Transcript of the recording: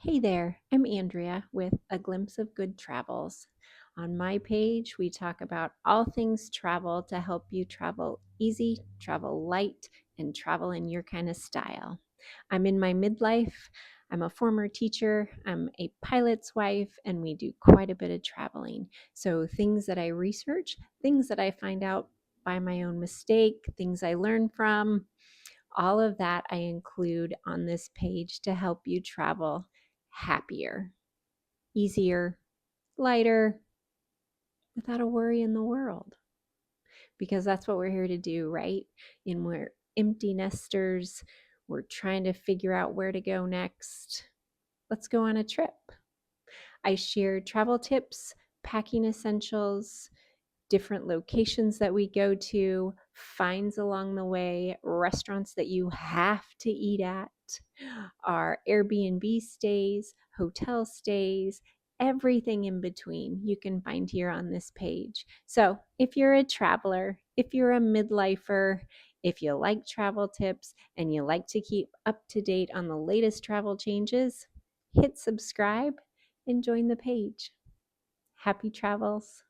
Hey there, I'm Andrea with A Glimpse of Good Travels. On my page, we talk about all things travel to help you travel easy, travel light, and travel in your kind of style. I'm in my midlife. I'm a former teacher. I'm a pilot's wife, and we do quite a bit of traveling. So, things that I research, things that I find out by my own mistake, things I learn from, all of that I include on this page to help you travel happier, easier, lighter, without a worry in the world. Because that's what we're here to do, right? And we're empty nesters. We're trying to figure out where to go next. Let's go on a trip. I share travel tips, packing essentials, different locations that we go to, finds along the way, restaurants that you have to eat at, our Airbnb stays, hotel stays, everything in between you can find here on this page. So if you're a traveler, if you're a midlifer, if you like travel tips and you like to keep up to date on the latest travel changes, hit subscribe and join the page. Happy travels.